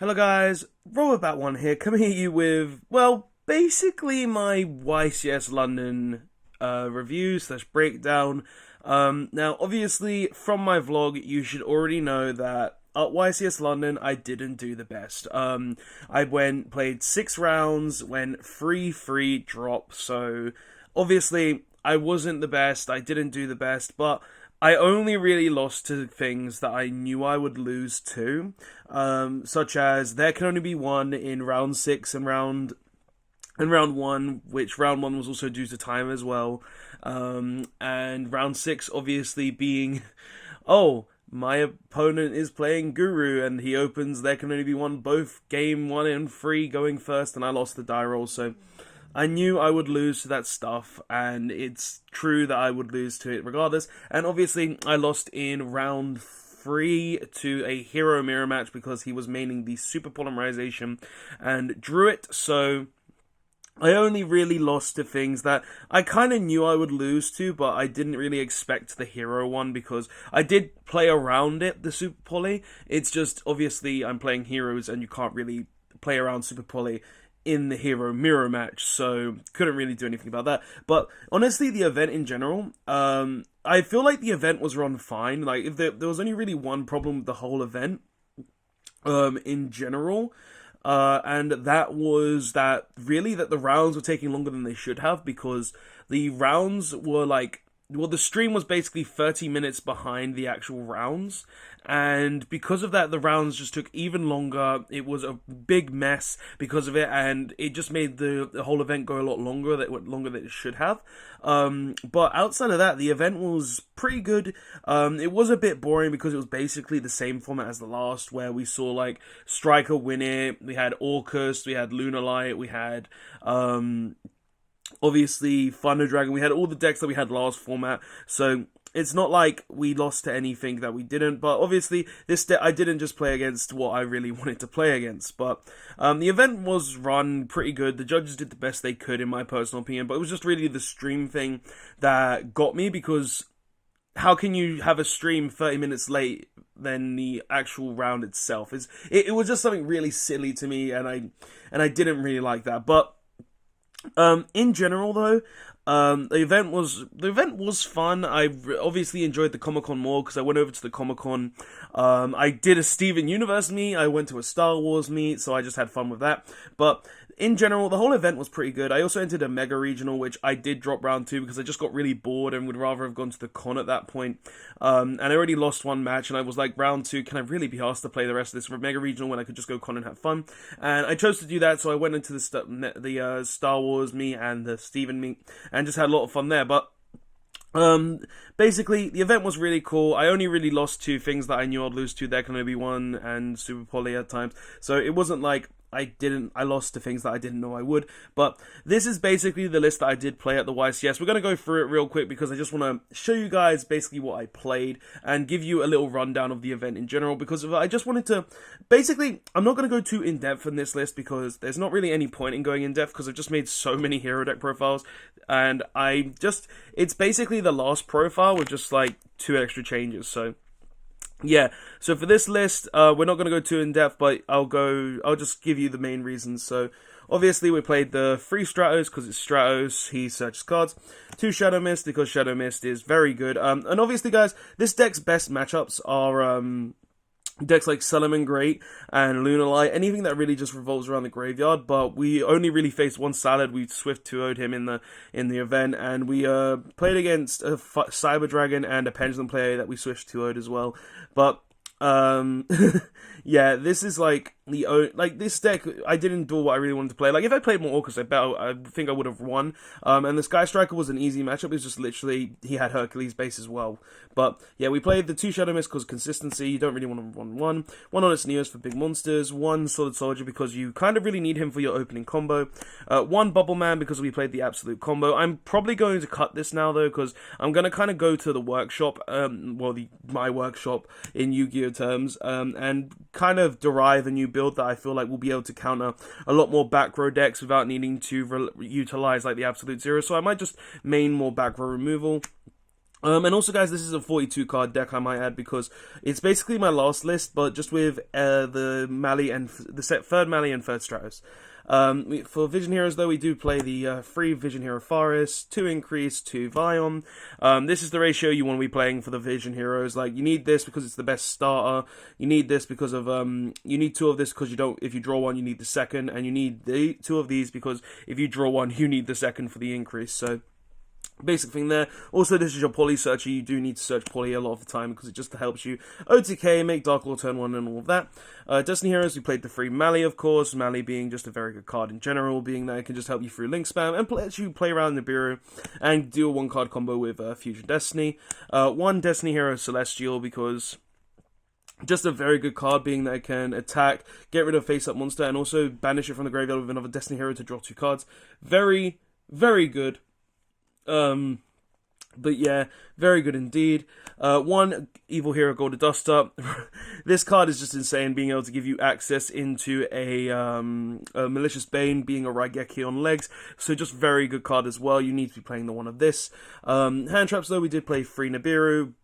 Hello guys, Robert1 here, coming at you with, well, basically my Ycs London review slash breakdown. Now, obviously, from my vlog, you should already know that at Ycs London, I didn't do the best. Played 6 rounds, went 3-3 drop, so obviously, I wasn't the best, I didn't do the best, but I only really lost to things that I knew I would lose to, such as there can only be one in round 6 and round 1, which round 1 was also due to time as well, and round 6 obviously being, oh, my opponent is playing Guru, and he opens there can only be one, both game 1 and 3 going first, and I lost the die roll, so I knew I would lose to that stuff, and it's true that I would lose to it regardless. And obviously, I lost in round 3 to a hero mirror match because he was maining the super polymerization and drew it. So I only really lost to things that I kind of knew I would lose to, but I didn't really expect the hero one because I did play around it, the super poly. It's just, obviously, I'm playing heroes and you can't really play around super poly in the hero mirror match, so couldn't really do anything about that. But honestly, the event in general, I feel like the event was run fine. Like, if there was only really one problem with the whole event, in general, and that was that the rounds were taking longer than they should have, because the rounds were like, well, the stream was basically 30 minutes behind the actual rounds, and because of that, the rounds just took even longer. It was a big mess because of it, and it just made the whole event go a lot longer, longer than it should have. But outside of that, the event was pretty good. It was a bit boring because it was basically the same format as the last, where we saw, like, Striker win it, we had Orcus, we had Lunalight, we had, obviously Thunder Dragon, we had all the decks that we had last format, so it's not like we lost to anything that we didn't, but obviously this deck I didn't just play against what I really wanted to play against, but the event was run pretty good. The judges did the best they could, in my personal opinion, but it was just really the stream thing that got me, because how can you have a stream 30 minutes late than the actual round itself? It was just something really silly to me, and I didn't really like that. But in general, though, the event was fun. I obviously enjoyed the Comic-Con more because I went over to the Comic-Con. I did a Steven Universe meet. I went to a Star Wars meet, so I just had fun with that. But in general, the whole event was pretty good. I also entered a Mega Regional, which I did drop round 2 because I just got really bored and would rather have gone to the con at that point. And I already lost one match, and I was like, round 2, can I really be asked to play the rest of this Mega Regional when I could just go con and have fun? And I chose to do that, so I went into the Star Wars meet and the Steven meet, and just had a lot of fun there. But basically, the event was really cool. I only really lost 2 things that I knew I'd lose to. There can only be one, and Super Poly at times. So it wasn't like I lost to things that I didn't know I would. But this is basically the list that I did play at the YCS. We're going to go through it real quick because I just want to show you guys basically what I played and give you a little rundown of the event in general, because I just wanted to, basically, I'm not going to go too in-depth in this list because there's not really any point in going in-depth because I've just made so many hero deck profiles, and it's basically the last profile with just like 2 extra changes, so yeah, so for this list, we're not going to go too in-depth, but I'll just give you the main reasons. So, obviously, we played the 3 Stratos, because it's Stratos, he searches cards. 2 Shadow Mist, because Shadow Mist is very good. And obviously, guys, this deck's best matchups are, decks like Solomon Great and Lunalight, anything that really just revolves around the graveyard. But we only really faced one Salad. We Swift 2-0'd him in the event, and we played against a Cyber Dragon and a Pendulum player that we Swift 2-0'd as well. But yeah, this is like this deck. I didn't do what I really wanted to play. Like, if I played more Orcus, I think I would have won. And the Sky Striker was an easy matchup. It was just literally he had Hercules base as well. But yeah, we played the 2 Shadow Mist because consistency. You don't really want to run one Honest Neos for big monsters, 1 Solid Soldier because you kind of really need him for your opening combo, 1 Bubble Man because we played the absolute combo. I'm probably going to cut this now though, because I'm going to kind of go to the workshop, my workshop in Yu-Gi-Oh terms, and kind of derive a new build that I feel like will be able to counter a lot more back row decks without needing to utilize like the Absolute Zero. So I might just main more back row removal. And also, guys, this is a 42 card deck, I might add, because it's basically my last list, but just with the Mali and the third Mali and third Stratos. For Vision Heroes, though, we do play the 3 Vision Hero Forest, 2 Increase, 2 Vion. This is the ratio you want to be playing for the Vision Heroes. Like, you need this because it's the best starter. You need this because of, you need 2 of this because if you draw 1, you need the second. And you need 2 of these because if you draw 1, you need the second for the Increase. So, basic thing there. Also, this is your poly searcher. You do need to search poly a lot of the time because it just helps you OTK, make Dark Lord turn 1 and all of that. Destiny Heroes, we played the 3 Mali, of course. Mali being just a very good card in general, being that it can just help you through link spam and lets you play around Nibiru and do a 1-card combo with Fusion Destiny. 1 Destiny Hero Celestial because just a very good card, being that it can attack, get rid of face-up monster, and also banish it from the graveyard with another Destiny Hero to draw 2 cards. Very, very good. But yeah, very good indeed. 1 Evil Hero Golden Dust Up. This card is just insane, being able to give you access into a Malicious Bane, being a Raigeki on legs. So just very good card as well. You need to be playing the one of this. Hand Traps, though, we did play 3 Nibiru.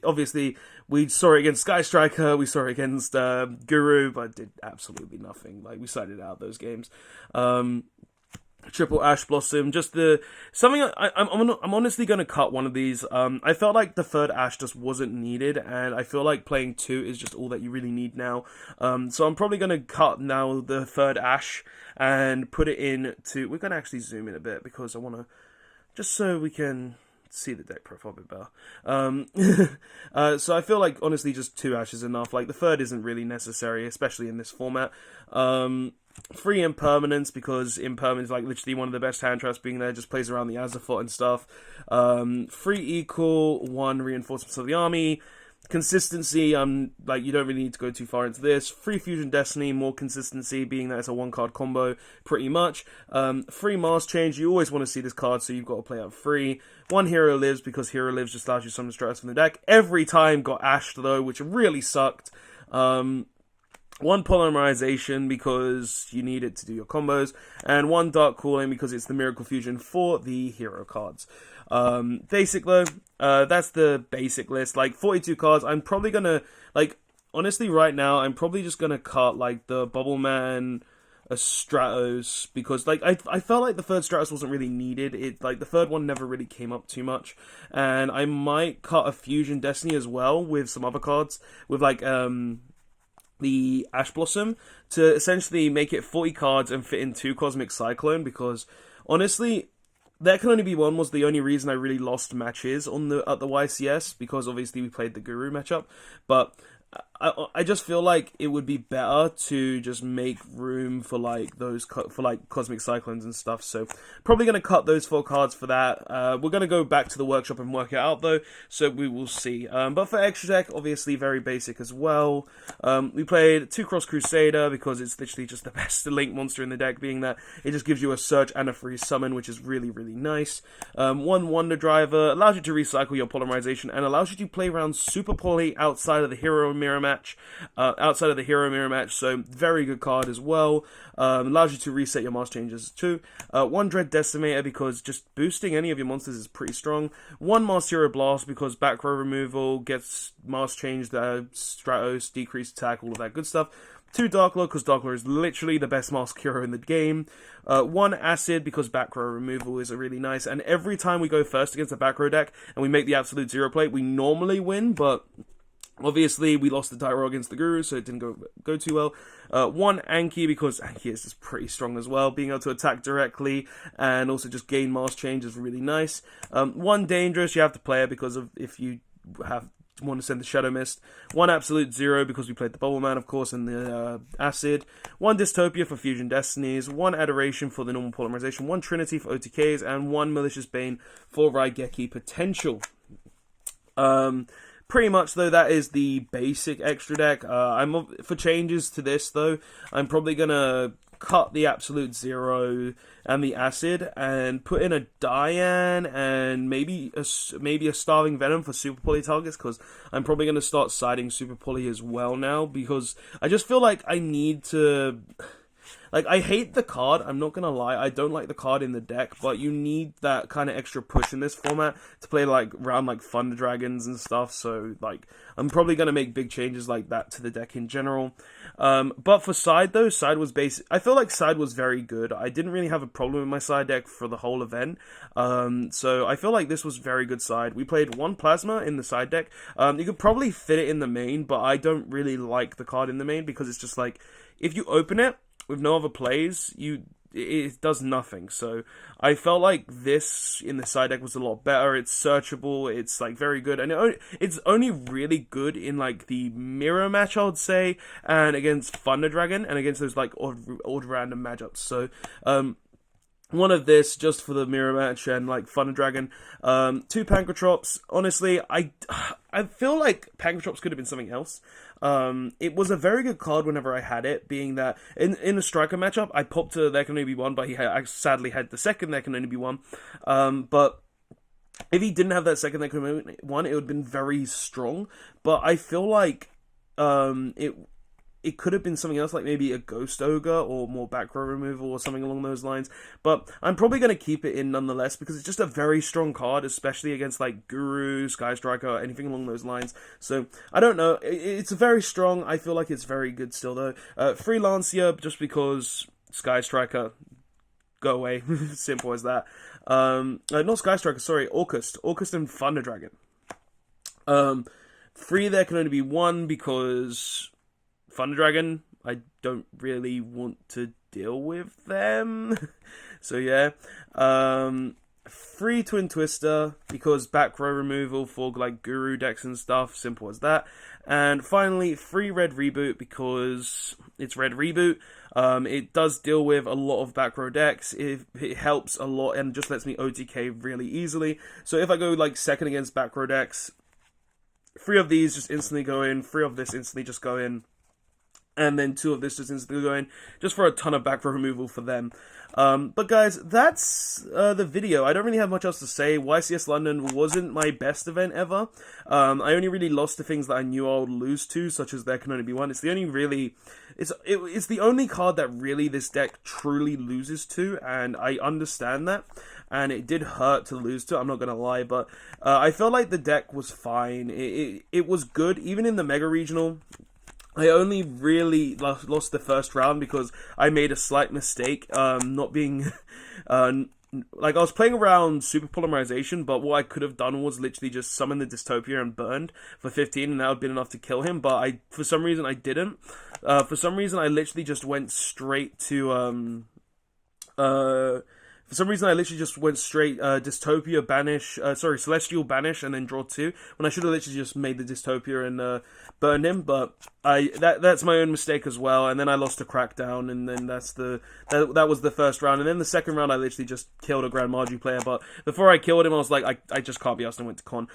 Obviously, we saw it against Sky Striker, we saw it against Guru, but did absolutely nothing. Like, we sided out those games. Triple Ash Blossom, just something I'm honestly going to cut one of these. I felt like the third Ash just wasn't needed, and I feel like playing 2 is just all that you really need now. So I'm probably going to cut now the third Ash and put it into, we're going to actually zoom in a bit because I want to, just so we can see the deck profile a bit better. So I feel like honestly just 2 Ash is enough. Like, the third isn't really necessary, especially in this format. 3 Impermanence, because Impermanence is like literally one of the best hand traps, being there, just plays around the Azathoth and stuff. 3 Equal, 1 Reinforcements of the Army. Consistency, like, you don't really need to go too far into this. 3 Fusion Destiny, more consistency, being that it's a 1-card combo, pretty much. 3 Mars Change, you always want to see this card, so you've got to play out 3. 1 Hero Lives, because Hero Lives just allows you to summon Stratus from the deck. Every time got ashed, though, which really sucked. 1 Polymerization, because you need it to do your combos, and 1 Dark Cooling, because it's the Miracle Fusion for the hero cards. Basic, though, that's the basic list. Like, 42 cards, I'm probably gonna, like, honestly, right now, I'm probably just gonna cut, like, the Bubble Man, a Stratos, because, like, I felt like the third Stratos wasn't really needed. Like, the third one never really came up too much, and I might cut a Fusion Destiny as well with some other cards, with, like, the Ash Blossom, to essentially make it 40 cards and fit in 2 Cosmic Cyclone, because honestly, There Can Only Be One was the only reason I really lost matches at the YCS, because obviously we played the Guru matchup, but I just feel like it would be better to just make room for like Cosmic Cyclones and stuff. So probably gonna cut those 4 cards for that. We're gonna go back to the workshop and work it out though, so we will see. But for extra deck, obviously very basic as well. We played 2 Cross Crusader because it's literally just the best link monster in the deck, being that it just gives you a search and a free summon, which is really, really nice. 1 Wonder Driver allows you to recycle your polymerization and allows you to play around Super Poly outside of the Hero Mirror match. So very good card as well. Allows you to reset your Mars Changes too. 1 Dread Decimator, because just boosting any of your monsters is pretty strong. 1 Mars Hero Blast, because back row removal gets Mars Changed, Stratos, decreased attack, all of that good stuff. 2 Dark Lord, because Dark Lord is literally the best Mask Hero in the game. 1 Acid, because back row removal is really nice. And every time we go first against a back row deck and we make the absolute 0 play, we normally win, but obviously, we lost the tie roll against the Guru, so it didn't go too well. 1 Anki, because Anki is just pretty strong as well. Being able to attack directly and also just gain Mars Change is really nice. 1 Dangerous, you have to play it because of if you want to send the Shadow Mist. 1 Absolute Zero, because we played the Bubble Man, of course, and the Acid. 1 Dystopia for Fusion Destinies. 1 Adoration for the normal polymerization. 1 Trinity for OTKs. And 1 Malicious Bane for Raigeki potential. Pretty much, though, that is the basic extra deck. For changes to this, though, I'm probably going to cut the Absolute Zero and the Acid and put in a Diane and maybe a Starving Venom for Super Poly targets, because I'm probably going to start siding Super Poly as well now, because I just feel like I need to... like, I hate the card, I'm not gonna lie, I don't like the card in the deck, but you need that kind of extra push in this format to play, like, around, like, Thunder Dragons and stuff, so, like, I'm probably gonna make big changes like that to the deck in general. But for side, though, side was I feel like side was very good. I didn't really have a problem with my side deck for the whole event, so I feel like this was very good side. We played one Plasma in the side deck. You could probably fit it in the main, but I don't really like the card in the main, because it's just like, if you open it with no other plays, it does nothing. So I felt like this in the side deck was a lot better. It's searchable, it's like very good, and it's only really good in like the mirror match, I would say, and against Thunder Dragon, and against those like odd random matchups. So one of this just for the mirror match and like Thunder Dragon. 2 Pankratrops. Honestly, I feel like Pankratrops could have been something else. It was a very good card whenever I had it, being that in a striker matchup, I popped to there can only be one, but I sadly had the second there can only be one. But if he didn't have that second there can only be one, it would have been very strong. But I feel like it could have been something else, like maybe a Ghost Ogre or more back row removal or something along those lines. But I'm probably going to keep it in nonetheless, because it's just a very strong card, especially against like Guru, Sky Striker, anything along those lines. So, I don't know. It's very strong. I feel like it's very good still, though. Freelancier, just because Sky Striker, go away. Simple as that. Not Sky Striker, sorry. Orcust and Thunder Dragon. 3 there can only be 1, because Thunder Dragon, I don't really want to deal with them. So yeah. 3 Twin Twister, because back row removal for like Guru decks and stuff, simple as that. And finally, 3 Red Reboot, because it's Red Reboot. It does deal with a lot of back row decks. It helps a lot and just lets me OTK really easily. So if I go like second against back row decks, 3 of these just instantly go in, 3 of this instantly just go in, and then 2 of this just instantly go in, just for a ton of back row removal for them. But guys, that's the video. I don't really have much else to say. Ycs London wasn't my best event ever. I only really lost to things that I knew I would lose to, such as There Can Only Be One. It's the only really... It's the only card that really this deck truly loses to, and I understand that. And it did hurt to lose to, I'm not gonna lie, but I felt like the deck was fine. It was good, even in the Mega Regional. I only really lost the first round because I made a slight mistake, not being... like, I was playing around Super Polymerization, but what I could have done was literally just summon the Dystopia and burned for 15, and that would have been enough to kill him, but for some reason I didn't. For some reason I literally just went straight to, Dystopia, Banish, Celestial, Banish, and then draw 2, when I should have literally just made the Dystopia and burned him, but that's my own mistake as well, and then I lost to Crackdown, and then that was the first round, and then the second round I literally just killed a Grand Mardu player, but before I killed him I was like, I just can't be asked, and went to Con.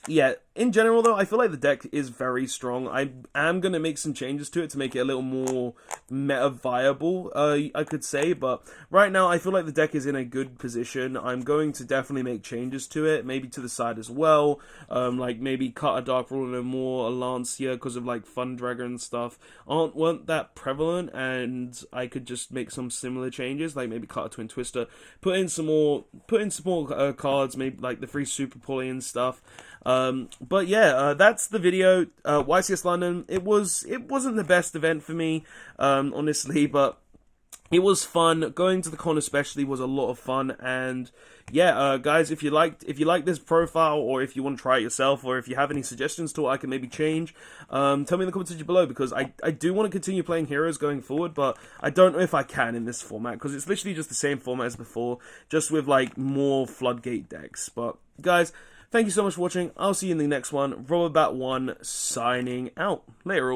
Yeah, in general though, I feel like the deck is very strong. I am going to make some changes to it to make it a little more meta viable, I could say, but right now I feel like the deck is in a good position. I'm going to definitely make changes to it, maybe to the side as well, like maybe cut a Dark Ruler and more, a Lancia, because of like Fun Dragon and stuff weren't that prevalent, and I could just make some similar changes, like maybe cut a Twin Twister, put in some more cards, maybe like the 3 Super Poly and stuff. But yeah, that's the video. Ycs London, it wasn't the best event for me, honestly, but it was fun. Going to the con especially was a lot of fun, and yeah, guys, if you like this profile, or if you want to try it yourself, or if you have any suggestions to what I can maybe change, tell me in the comments section below, because I do want to continue playing Heroes going forward, but I don't know if I can in this format, because it's literally just the same format as before, just with like more Floodgate decks. But guys, thank you so much for watching. I'll see you in the next one. Robberbat1 signing out. Later all.